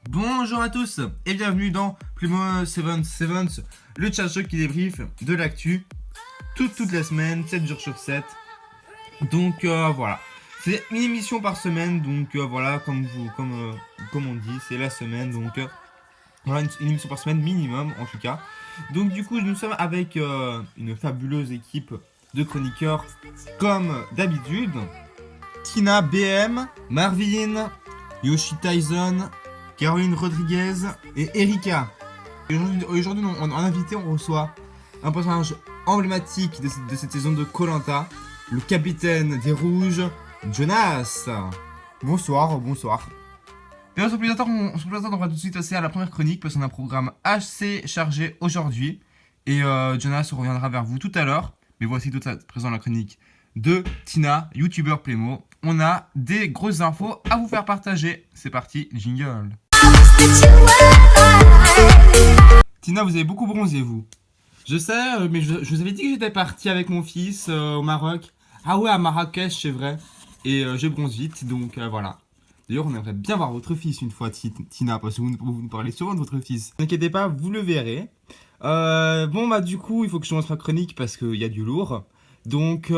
Bonjour à tous et bienvenue dans Playmo 77, le chat show qui débriefe de l'actu toute la semaine, 7 jours sur 7. Donc voilà, c'est une émission par semaine, donc voilà, comme on dit, c'est la semaine, donc voilà, une émission par semaine minimum en tout cas. Donc du coup, nous sommes avec une fabuleuse équipe de chroniqueurs comme d'habitude. Tina BM, Marvin, Yoshi Tyson, Caroline Rodriguez et Erika. Aujourd'hui, en invité, on reçoit un personnage emblématique de cette saison de Koh-Lanta, le capitaine des Rouges, Jonas. Bonsoir. Et sans plus attendre, on va tout de suite passer à la première chronique parce qu'on a un programme assez chargé aujourd'hui. Et Jonas reviendra vers vous tout à l'heure. Mais voici tout à présent la chronique de Tina, youtubeur Playmo. On a des grosses infos à vous faire partager. C'est parti, jingle. Tina, vous avez beaucoup bronzé, vous. Je sais, mais je vous avais dit que j'étais parti avec mon fils au Maroc. Ah ouais, à Marrakech, c'est vrai. Et je bronze vite, donc voilà. D'ailleurs, on aimerait bien voir votre fils une fois, Tina, parce que vous nous parlez souvent de votre fils. Ne inquiétez pas, vous le verrez. Bon, bah du coup, il faut que je commence ma chronique parce qu'il y a du lourd. Donc,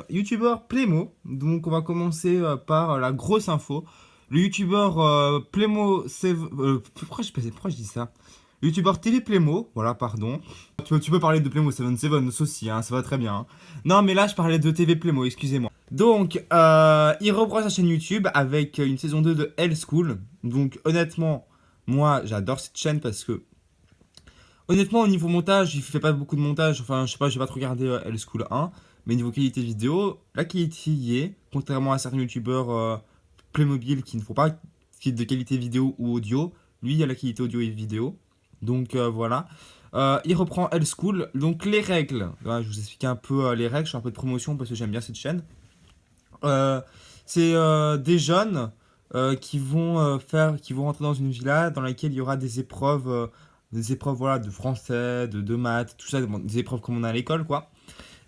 youtubeur Playmo. Donc, on va commencer par la grosse info. Le youtubeur Playmo... pourquoi je dis ça? Le youtubeur TV Playmo, voilà, pardon. Tu peux parler de Playmo 77 aussi, hein, ça va très bien. Hein. Non, mais là, je parlais de TV Playmo, excusez-moi. Donc, il reprend sa chaîne YouTube avec une saison 2 de Hell School. Donc, honnêtement, moi, j'adore cette chaîne parce que... Honnêtement, au niveau montage, il fait pas beaucoup de montage. Enfin, je sais pas, j'ai pas trop regardé Hell School 1. Mais niveau qualité vidéo, la qualité y est. Contrairement à certains youtubeurs Playmobil qui ne font pas de qualité vidéo ou audio. Lui, il y a la qualité audio et vidéo. Donc voilà. Il reprend Hell School. Donc les règles. Voilà, je vous explique un peu les règles. Je fais un peu de promotion parce que j'aime bien cette chaîne. C'est des jeunes qui vont rentrer dans une villa dans laquelle il y aura des épreuves voilà, de français, de maths, tout ça, des épreuves comme on a à l'école, quoi.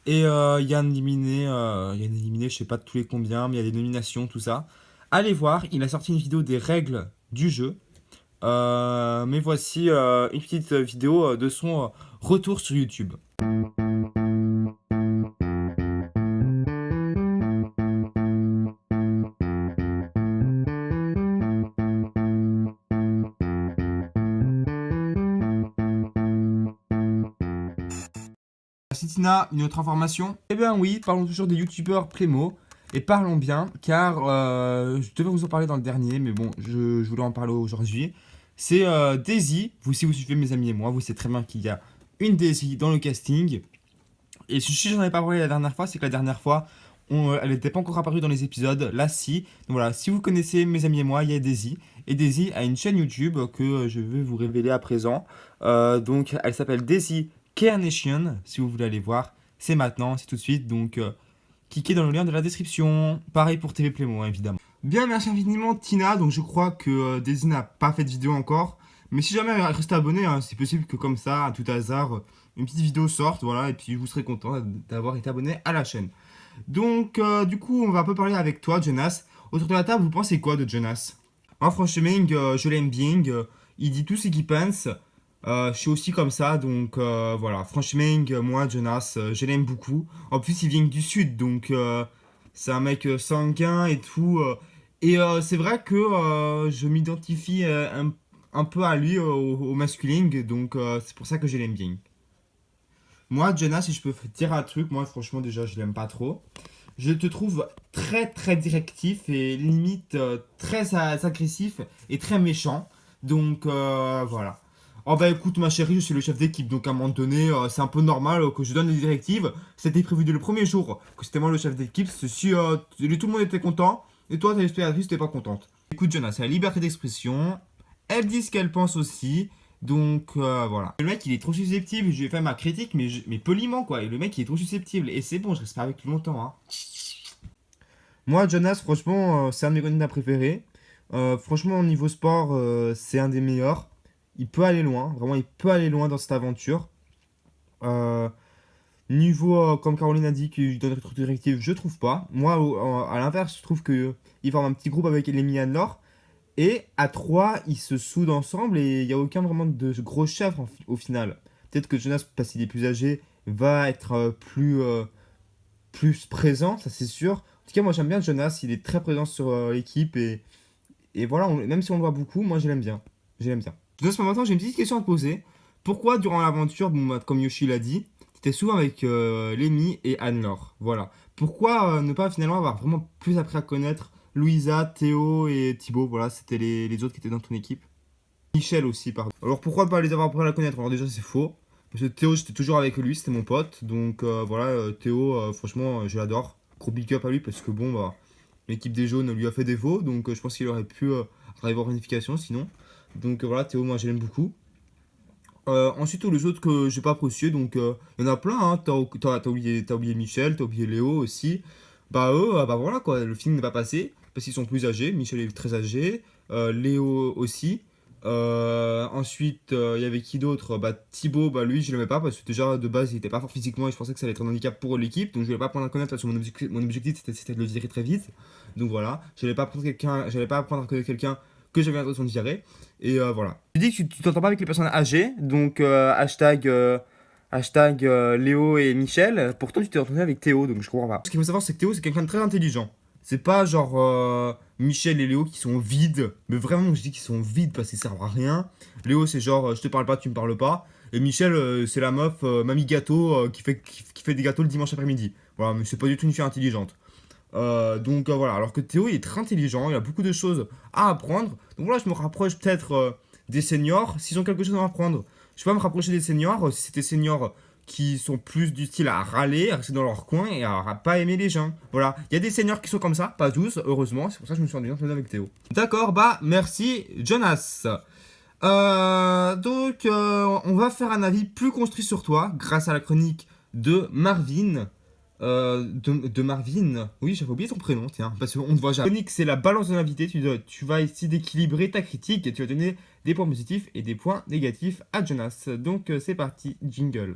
Et il y a un éliminé, je sais pas de tous les combien, mais il y a des nominations, tout ça. Allez voir, il a sorti une vidéo des règles du jeu. Mais voici une petite vidéo de son retour sur YouTube. Merci Tina, une autre information? Eh bien oui, parlons toujours des youtubeurs Playmo. Et parlons bien, car je devais vous en parler dans le dernier, mais bon, je voulais en parler aujourd'hui. C'est Daisy. Si vous suivez mes amis et moi, vous savez très bien qu'il y a une Daisy dans le casting. Et si j'en avais pas parlé la dernière fois, c'est que la dernière fois, elle n'était pas encore apparue dans les épisodes. Là, si. Donc voilà, si vous connaissez mes amis et moi, il y a Daisy. Et Daisy a une chaîne YouTube que je vais vous révéler à présent. Donc, elle s'appelle Daisy Carnation. Si vous voulez aller voir, c'est maintenant, c'est tout de suite. Donc, cliquez dans le lien de la description. Pareil pour TV Playmo, hein, évidemment. Bien, merci infiniment Tina. Donc, je crois que Daisy n'a pas fait de vidéo encore. Mais si jamais elle reste abonnée, hein, c'est possible que comme ça, à tout hasard, une petite vidéo sorte, voilà, et puis vous serez content d'avoir été abonné à la chaîne. Donc, du coup, on va un peu parler avec toi, Jonas. Autour de la table, vous pensez quoi de Jonas? Moi, franchement, je l'aime bien. Il dit tout ce qu'il pense. Je suis aussi comme ça, donc voilà. Franchement, moi, Jonas, je l'aime beaucoup. En plus, il vient du sud, donc c'est un mec sanguin et tout. Et c'est vrai que je m'identifie un peu à lui, au masculin, donc c'est pour ça que je l'aime bien. Moi, Jonas, si je peux te dire un truc, moi, franchement, déjà, je l'aime pas trop. Je te trouve très, très directif et limite très agressif et très méchant. Donc, voilà. Oh bah écoute ma chérie, je suis le chef d'équipe, donc à un moment donné, c'est un peu normal que je donne les directives. C'était prévu dès le premier jour que c'était moi le chef d'équipe. Si tout le monde était content, et toi, téléspectatrice, t'es pas contente. Écoute Jonas, c'est la liberté d'expression. Elle dit ce qu'elle pense aussi. Donc voilà. Le mec il est trop susceptible, je lui ai fait ma critique, mais poliment quoi. Et le mec il est trop susceptible. Et c'est bon, je reste pas avec lui longtemps. Hein. Moi, Jonas, franchement, c'est un de mes candidats préférés. Franchement, au niveau sport, c'est un des meilleurs. Il peut aller loin, vraiment, il peut aller loin dans cette aventure. Niveau, comme Caroline a dit, qu'il donne trop de directives, je trouve pas. Moi, à l'inverse, je trouve qu'il forme un petit groupe avec Lemmy et Anne-Laure. Et à 3, ils se soudent ensemble et il n'y a aucun vraiment de gros chef au final. Peut-être que Jonas, parce qu'il est plus âgé, va être plus présent, ça c'est sûr. En tout cas, moi j'aime bien Jonas, il est très présent sur l'équipe et voilà, même si on le voit beaucoup, moi je l'aime bien. Je l'aime bien. Jonas, maintenant j'ai une petite question à te poser. Pourquoi durant l'aventure, bon, bah, comme Yoshi l'a dit, tu étais souvent avec Lemmy et Anne-Laure? Voilà. Pourquoi ne pas finalement avoir vraiment plus appris à connaître Louisa, Théo et Thibaut? Voilà, c'était les autres qui étaient dans ton équipe. Michel aussi, pardon. Alors pourquoi ne pas les avoir appris à la connaître? Alors déjà c'est faux. Parce que Théo, j'étais toujours avec lui, c'était mon pote. Donc voilà, Théo, franchement, je l'adore. Gros big up à lui parce que bon, bah, l'équipe des jaunes lui a fait défaut. Donc je pense qu'il aurait pu arriver en réunification sinon. Donc voilà, Théo, moi je l'aime beaucoup. Ensuite, tous les autres que j'ai pas appréciés, donc il y en a plein, hein. T'as oublié Michel, t'as oublié Léo aussi. Bah eux, bah voilà quoi, le film n'est pas passé parce qu'ils sont plus âgés. Michel est très âgé, Léo aussi. Ensuite, il y avait qui d'autre? Bah Thibaut, bah lui je l'aimais pas parce que déjà de base il était pas fort physiquement et je pensais que ça allait être un handicap pour l'équipe, donc je voulais pas apprendre à connaître parce que mon objectif c'était de le virer très vite. Donc voilà, j'allais pas apprendre à connaître quelqu'un que j'avais l'impression de virer. Et voilà. Tu dis que tu t'entends pas avec les personnes âgées, donc hashtag Léo et Michel. Pourtant, tu t'es entendu avec Théo, donc je comprends pas. Ce qu'il faut savoir, c'est que Théo, c'est quelqu'un de très intelligent. C'est pas genre Michel et Léo qui sont vides, mais vraiment, je dis qu'ils sont vides parce qu'ils servent à rien. Léo, c'est genre je te parle pas, tu me parles pas. Et Michel, c'est la meuf, mamie gâteau, qui fait des gâteaux le dimanche après-midi. Voilà, mais c'est pas du tout une fille intelligente. Donc voilà, alors que Théo il est très intelligent, il a beaucoup de choses à apprendre. Donc voilà, je me rapproche peut-être des seniors s'ils ont quelque chose à m'apprendre. Je peux pas me rapprocher des seniors si c'est des seniors qui sont plus du style à râler, à rester dans leur coin et à pas aimer les gens. Voilà, il y a des seniors qui sont comme ça, pas tous, heureusement, c'est pour ça que je me suis rendu compte avec Théo. D'accord, bah merci Jonas. On va faire un avis plus construit sur toi grâce à la chronique de Marvin. De Marvin, oui, j'avais oublié ton prénom, tiens, parce qu'on ne te voit jamais. Chronique, c'est la balance de l'invité. Tu vas essayer d'équilibrer ta critique et tu vas donner des points positifs et des points négatifs à Jonas. Donc, c'est parti, jingle.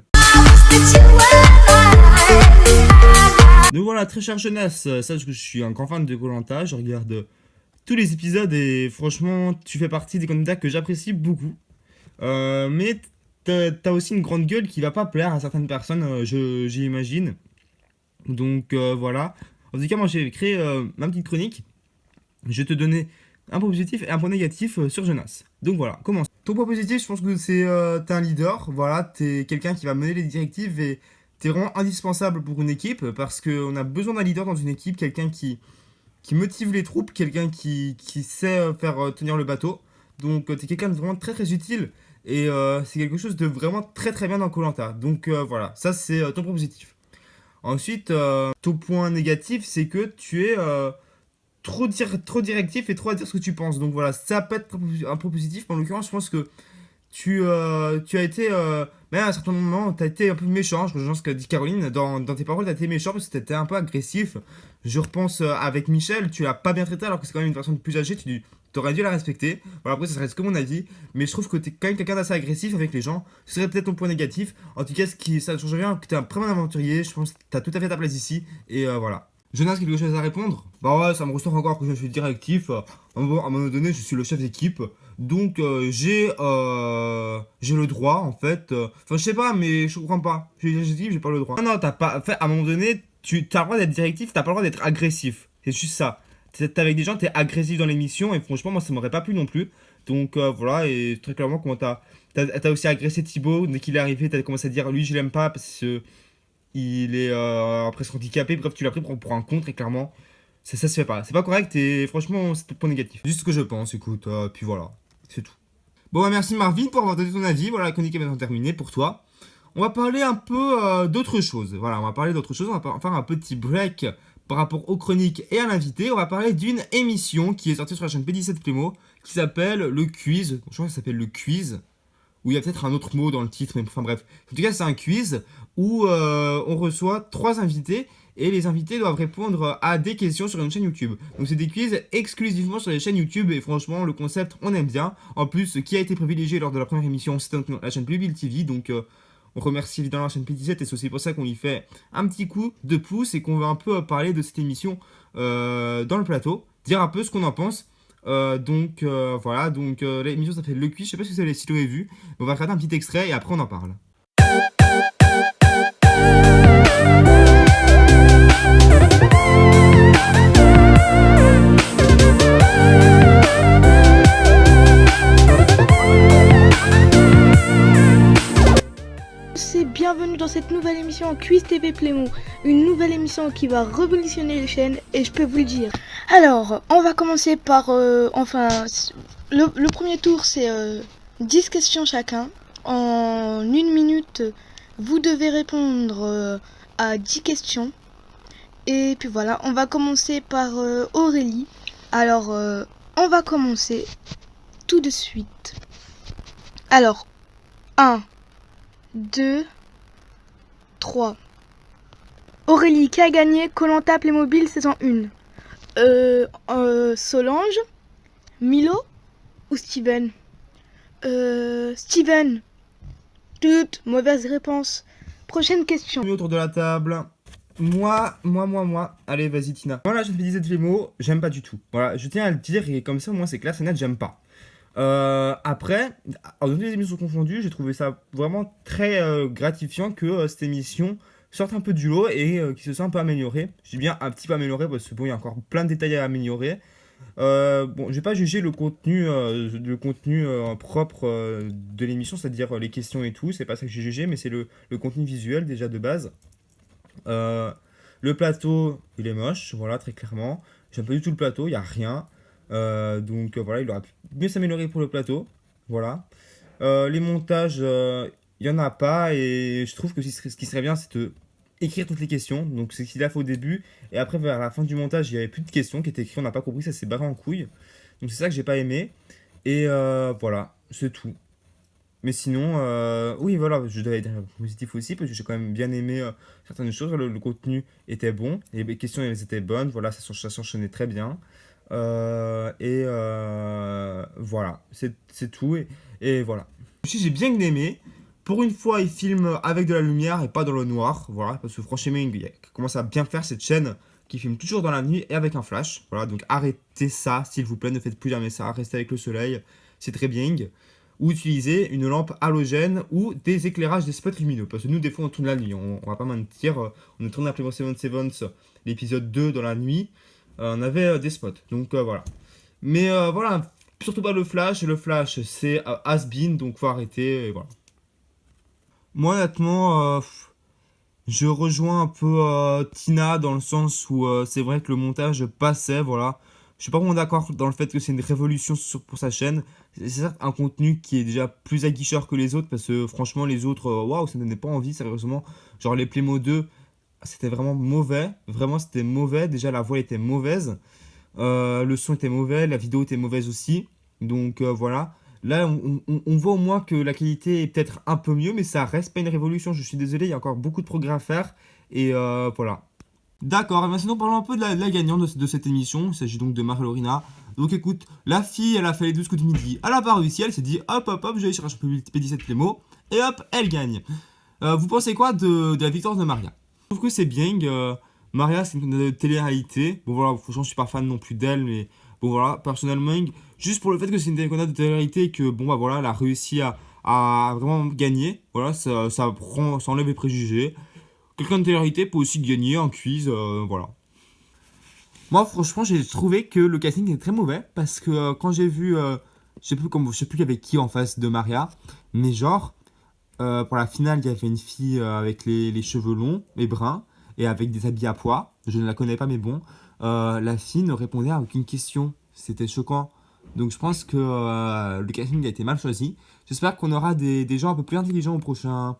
Donc voilà, très cher Jonas, sache que je suis un grand fan de koh. Je regarde tous les épisodes et franchement, tu fais partie des candidats que j'apprécie beaucoup. Mais t'as aussi une grande gueule qui va pas plaire à certaines personnes, j'imagine. Donc voilà. En tout cas, moi j'ai créé ma petite chronique. Je vais te donner un point positif et un point négatif sur Jonas. Donc voilà, commence. Ton point positif, je pense que c'est t'es un leader. Voilà, t'es quelqu'un qui va mener les directives et t'es vraiment indispensable pour une équipe parce qu'on a besoin d'un leader dans une équipe, quelqu'un qui motive les troupes, quelqu'un qui sait faire tenir le bateau. Donc t'es quelqu'un de vraiment très très utile et c'est quelque chose de vraiment très très bien dans koh. Donc voilà, ça c'est ton point positif. Ensuite, ton point négatif, c'est que tu es trop directif et trop à dire ce que tu penses. Donc voilà, ça peut être un point positif, mais en l'occurrence, je pense que tu as été, mais à un certain moment, tu as été un peu méchant. Je rejoins ce qu'a dit Caroline. Dans tes paroles, tu as été méchant parce que tu étais un peu agressif. Je repense avec Michel, tu l'as pas bien traité alors que c'est quand même une personne plus âgée. Tu aurais dû la respecter. Voilà, après, ça reste que mon avis. Mais je trouve que tu es quand même quelqu'un d'assez agressif avec les gens. Ce serait peut-être ton point négatif. En tout cas, ça ne change rien que tu es un très bon aventurier. Je pense que tu as tout à fait ta place ici. Et voilà. Jonas, quelque chose à répondre? Bah ouais, ça me ressort encore que je suis directif. À un moment donné, je suis le chef d'équipe. Donc j'ai le droit en fait. Enfin je sais pas, mais je comprends pas. J'ai pas le droit. Non, t'as pas. En fait, à un moment donné, tu as le droit d'être directif, t'as pas le droit d'être agressif. C'est juste ça. T'es avec des gens, t'es agressif dans l'émission et franchement moi ça m'aurait pas plu non plus. Donc voilà, et très clairement comment t'as aussi agressé Thibaut. Dès qu'il est arrivé, t'as commencé à dire lui je l'aime pas parce que il est presque handicapé. Bref, tu l'as pris pour un con très clairement. Ça se fait pas. C'est pas correct et franchement c'est tout point négatif. Juste ce que je pense, écoute, puis voilà. C'est tout. Bon, bah merci Marvin pour avoir donné ton avis. Voilà, la chronique est maintenant terminée pour toi. On va parler un peu d'autre chose. Voilà, on va parler d'autre chose. On va faire un petit break par rapport aux chroniques et à l'invité. On va parler d'une émission qui est sortie sur la chaîne P17 Plémo qui s'appelle Le Quiz. Je crois que ça s'appelle Le Quiz. Où il y a peut-être un autre mot dans le titre, mais enfin bref. En tout cas, c'est un quiz où on reçoit 3 invités et les invités doivent répondre à des questions sur une chaîne YouTube. Donc c'est des quiz exclusivement sur les chaînes YouTube et franchement le concept on aime bien. En plus, ce qui a été privilégié lors de la première émission, c'était la chaîne Playbill TV, donc On remercie évidemment la chaîne P17 et c'est aussi pour ça qu'on y fait un petit coup de pouce et qu'on va un peu parler de cette émission dans le plateau, dire un peu ce qu'on en pense. Voilà, l'émission ça fait Le Quiz, je sais pas si vous avez vu, on va regarder un petit extrait et après on en parle. Bienvenue dans cette nouvelle émission Quiz TV Playmo, une nouvelle émission qui va révolutionner les chaînes et je peux vous le dire. Alors, on va commencer par, le premier tour c'est 10 questions chacun. En 1 minute, vous devez répondre à 10 questions. Et puis voilà, on va commencer par Aurélie. Alors, on va commencer tout de suite. Alors, 1, 2, 3. Aurélie, qui a gagné Koh-Lanta Playmobil saison 1? Solange, Milo ou Steven? Steven. Toute mauvaise réponse. Prochaine question. Autour de la table. Moi. Allez, vas-y, Tina. Voilà, je te disais de mots, j'aime pas du tout. Voilà, je tiens à le dire et comme ça, moi, c'est clair, c'est net, j'aime pas. Après, dans toutes les émissions confondues, j'ai trouvé ça vraiment très gratifiant que cette émission sorte un peu du lot et qui se soit un peu améliorée. Je dis bien un petit peu améliorée parce que bon, il y a encore plein de détails à améliorer. Bon, je vais pas juger le contenu propre de l'émission, c'est-à-dire les questions et tout, c'est pas ça que j'ai jugé, mais c'est le contenu visuel déjà de base. Le plateau, il est moche, voilà, très clairement. J'aime pas du tout le plateau, il y a rien. Voilà, il aurait pu mieux s'améliorer pour le plateau. Voilà. Les montages, il y en a pas et je trouve que ce qui serait bien, c'est de écrire toutes les questions. Donc c'est ce qu'il a fait au début et après vers la fin du montage, il y avait plus de questions qui étaient écrites, on n'a pas compris, ça s'est barré en couille. Donc c'est ça que j'ai pas aimé et voilà, c'est tout. Mais sinon, oui, voilà, je dois être positif aussi parce que j'ai quand même bien aimé certaines choses. Le contenu était bon, les questions elles étaient bonnes, voilà, ça s'enchaînait très bien. Voilà, c'est tout. Et voilà. Aussi, j'ai bien aimé. Pour une fois, il filme avec de la lumière et pas dans le noir. Voilà, parce que franchement, il commence à bien faire cette chaîne qui filme toujours dans la nuit et avec un flash. Voilà, donc arrêtez ça, s'il vous plaît. Ne faites plus jamais ça. Restez avec le soleil. C'est très bien. Ou utilisez une lampe halogène ou des éclairages, des spots lumineux. Parce que nous, des fois, on tourne la nuit. On va pas mentir. On a tourné à Playmo 77, l'épisode 2 dans la nuit. On avait des spots, donc voilà. Mais voilà, surtout pas le flash. Le flash, c'est has-been, donc faut arrêter, et voilà. Moi, honnêtement, je rejoins un peu Tina dans le sens où c'est vrai que le montage passait, voilà. Je suis pas vraiment d'accord dans le fait que c'est une révolution pour sa chaîne. C'est certes un contenu qui est déjà plus aguicheur que les autres, parce que franchement, les autres, waouh, ça ne donnait pas envie, sérieusement. Genre les Playmo 2. C'était vraiment mauvais, c'était mauvais, déjà la voix était mauvaise, le son était mauvais, la vidéo était mauvaise aussi, donc voilà. Là on voit au moins que la qualité est peut-être un peu mieux, mais ça reste pas une révolution, je suis désolé, il y a encore beaucoup de progrès à faire, et voilà. D'accord, et maintenant parlons un peu de la gagnante de cette émission, il s'agit donc de Marie-Laurina. Donc écoute, la fille elle a fait les 12 coups de midi, elle a pas réussi, elle s'est dit hop, je vais aller chercher un P17 Playmo, et hop, elle gagne. Vous pensez quoi de la victoire de Maria? Je trouve que c'est bien. Maria, c'est une télé-réalité. Bon, voilà, franchement, je suis pas fan non plus d'elle, mais bon, voilà, personnellement, juste pour le fait que c'est une de télé-réalité et que, bon, bah voilà, elle a réussi à vraiment gagner. Voilà, ça enlève les préjugés. Quelqu'un de télé-réalité peut aussi gagner un quiz, voilà. Moi, franchement, j'ai trouvé que le casting était très mauvais parce que quand j'ai vu, je sais plus avec qui en face de Maria, mais genre. Pour la finale, il y avait une fille avec les cheveux longs et bruns et avec des habits à pois. Je ne la connais pas, mais bon. La fille ne répondait à aucune question. C'était choquant. Donc je pense que le casting a été mal choisi. J'espère qu'on aura des gens un peu plus intelligents au prochain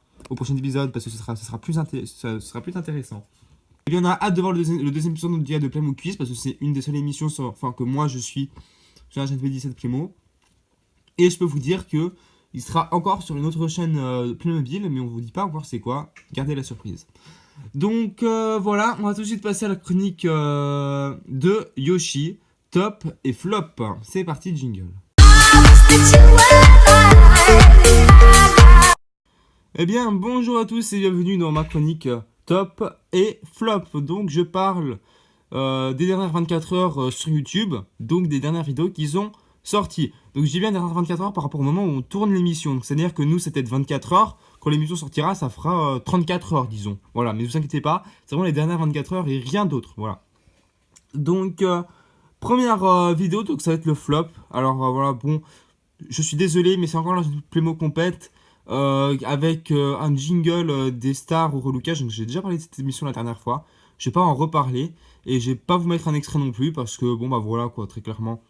épisode parce que ce sera plus intéressant. Et bien, on a hâte de voir le deuxième épisode de Playmo Quiz parce que c'est une des seules émissions que moi je suis sur la chaîne P17 Playmo. Et je peux vous dire que il sera encore sur une autre chaîne Playmobil, mais on vous dit pas encore c'est quoi. Gardez la surprise. Donc voilà, on va tout de suite passer à la chronique de Yoshi, top et flop. C'est parti, jingle. Eh bien, bonjour à tous et bienvenue dans ma chronique top et flop. Donc, je parle des dernières 24 heures sur YouTube, donc des dernières vidéos qui sont sorties. Donc, je dis bien dernières 24 heures par rapport au moment où on tourne l'émission. C'est-à-dire que nous, c'était de 24 heures. Quand l'émission sortira, ça fera 34 heures, disons. Voilà, mais ne vous inquiétez pas, c'est vraiment les dernières 24 heures et rien d'autre. Voilà. Donc, première vidéo, donc ça va être le flop. Alors, voilà, bon, je suis désolé, mais c'est encore la Playmo compète. Avec un jingle des stars au relookage. Donc j'ai déjà parlé de cette émission la dernière fois. Je vais pas en reparler et je vais pas vous mettre un extrait non plus parce que bon bah voilà quoi, très clairement.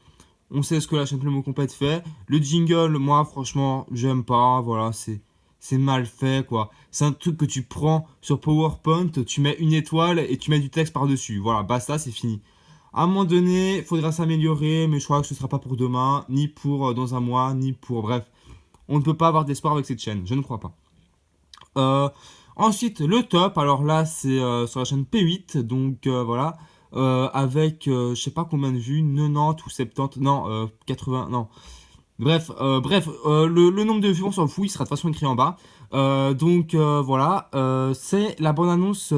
On sait ce que la chaîne Playmo Compète fait. Le jingle, moi franchement, j'aime pas. Voilà, c'est mal fait quoi. C'est un truc que tu prends sur PowerPoint, tu mets une étoile et tu mets du texte par-dessus. Voilà, basta, c'est fini. À un moment donné, il faudra s'améliorer, mais je crois que ce sera pas pour demain, ni pour dans un mois, ni pour bref. On ne peut pas avoir d'espoir avec cette chaîne, je ne crois pas. Ensuite, le top, alors là, c'est sur la chaîne P8, donc voilà, avec, je sais pas combien de vues, 90 ou 70, non, 80, non. Bref, le nombre de vues, on s'en fout, il sera de toute façon écrit en bas. Donc voilà, c'est la bande-annonce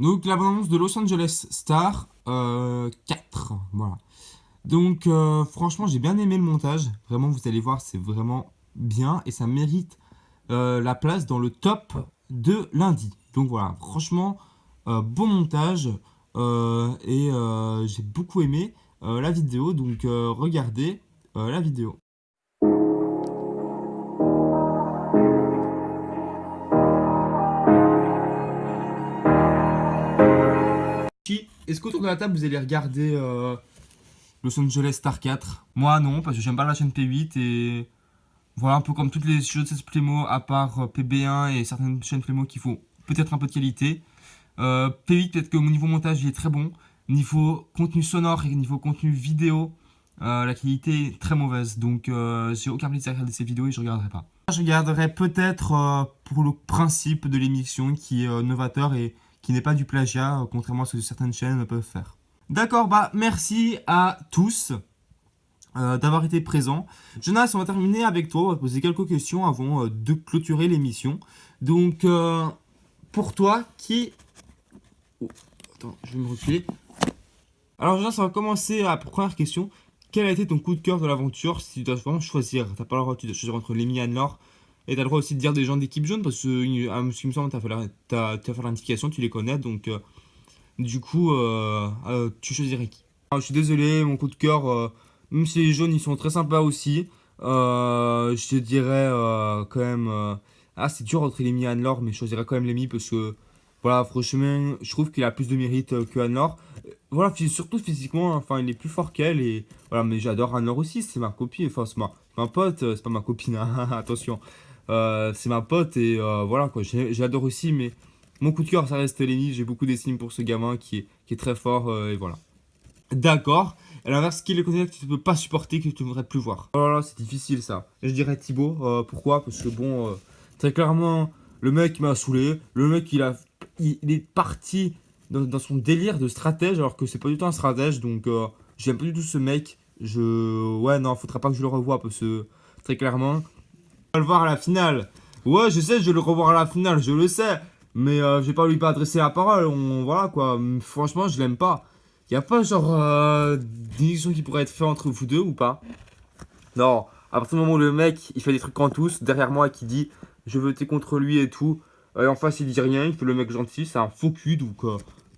donc la bande-annonce de Los Angeles Star 4, voilà. Donc franchement j'ai bien aimé le montage, vraiment vous allez voir c'est vraiment bien et ça mérite la place dans le top de lundi. Donc voilà, franchement bon montage et j'ai beaucoup aimé la vidéo, donc regardez la vidéo. Est-ce qu'autour de la table vous allez regarder Los Angeles Star 4? Moi non, parce que j'aime pas la chaîne P8 et voilà, un peu comme toutes les jeux de cette Playmo à part PB1 et certaines chaînes Playmo qui font peut-être un peu de qualité. P8 peut-être que mon niveau montage il est très bon, niveau contenu sonore et niveau contenu vidéo, la qualité est très mauvaise, donc j'ai aucun plaisir à regarder ces vidéos et je regarderai pas. Je regarderai peut-être pour le principe de l'émission qui est novateur et qui n'est pas du plagiat, contrairement à ce que certaines chaînes peuvent faire. D'accord, bah merci à tous d'avoir été présents. Jonas, on va terminer avec toi, on va te poser quelques questions avant de clôturer l'émission. Donc, pour toi, qui... Oh, attends, je vais me reculer. Alors Jonas, on va commencer à la première question. Quel a été ton coup de cœur de l'aventure si tu dois vraiment choisir? T'as pas le droit, tu dois choisir entre Lemmy et Anne-Laure. Et t'as le droit aussi de dire des gens d'équipe jaune parce que, à ce qui me semble, t'as fait l'indication, tu les connais, donc... Du coup, tu choisirais qui? Alors, je suis désolé, mon coup de cœur, même si les jaunes ils sont très sympas aussi, je te dirais quand même. C'est dur entre Lemmy et Anne-Laure, mais je choisirais quand même Lemmy parce que, voilà, franchement, je trouve qu'il a plus de mérite que Anne-Laure. Voilà, surtout physiquement, enfin, il est plus fort qu'elle et voilà, mais j'adore Anne-Laure aussi, c'est ma copine, enfin, c'est ma pote, c'est pas ma copine, hein, attention. C'est ma pote et voilà quoi, j'adore aussi, mais. Mon coup de cœur, ça reste Lenny. J'ai beaucoup d'estime pour ce gamin qui est très fort et voilà. D'accord. À l'inverse, qui est le candidat que tu ne peux pas supporter, que tu ne voudrais plus voir? Oh là là, c'est difficile ça. Je dirais Thibaut. Pourquoi? Parce que bon, très clairement, le mec m'a saoulé. Le mec, il est parti dans son délire de stratège alors que c'est pas du tout un stratège. Donc, j'aime pas du tout ce mec. Ouais, non, faudra pas que je le revoie parce que très clairement, on va le voir à la finale. Ouais, je sais, je vais le revoir à la finale, je le sais. Mais je vais pas lui adresser la parole, voilà quoi. Franchement, je l'aime pas. Y a pas genre d'émission qui pourrait être faite entre vous deux ou pas? Non, à partir du moment où le mec il fait des trucs en tous derrière moi et qui dit je veux voter contre lui et tout, et en face il dit rien, il fait le mec gentil, c'est un faux cul donc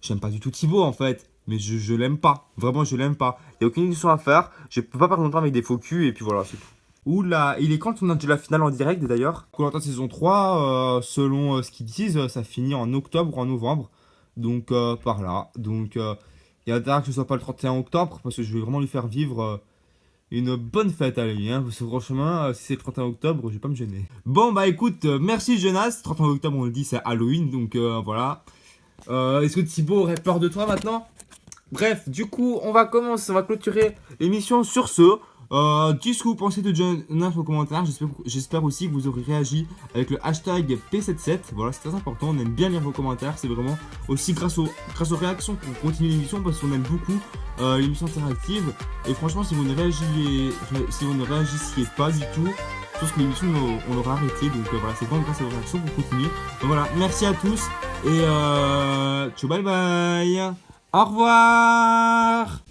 j'aime pas du tout Thibaut en fait. Mais je l'aime pas, vraiment je l'aime pas. Y a aucune émission à faire, je peux pas perdre mon temps avec des faux culs et puis voilà, c'est tout. Oula, il est quand on a de la finale en direct d'ailleurs? Koh-Lanta saison 3, selon ce qu'ils disent, ça finit en octobre ou en novembre. Donc par là. Donc il y a intérêt que ce soit pas le 31 octobre parce que je vais vraiment lui faire vivre une bonne fête à lui. Hein, parce que franchement, si c'est le 31 octobre, je vais pas me gêner. Bon bah écoute, merci Jonas. 31 octobre on le dit, c'est Halloween. Donc voilà. Est-ce que Thibaut aurait peur de toi maintenant? Bref, du coup, on va clôturer l'émission sur ce. Dites ce que vous pensez de Jonas en commentaire. J'espère aussi que vous aurez réagi avec le hashtag P77. Voilà, c'est très important. On aime bien lire vos commentaires. C'est vraiment aussi grâce aux réactions qu'on continue l'émission parce qu'on aime beaucoup l'émission interactive. Et franchement, si vous ne réagissiez pas du tout, Je pense que l'émission, on l'aura arrêté. Donc voilà, c'est pas grâce à vos réactions qu'on continue. Donc voilà, merci à tous. Et ciao, bye bye. Au revoir.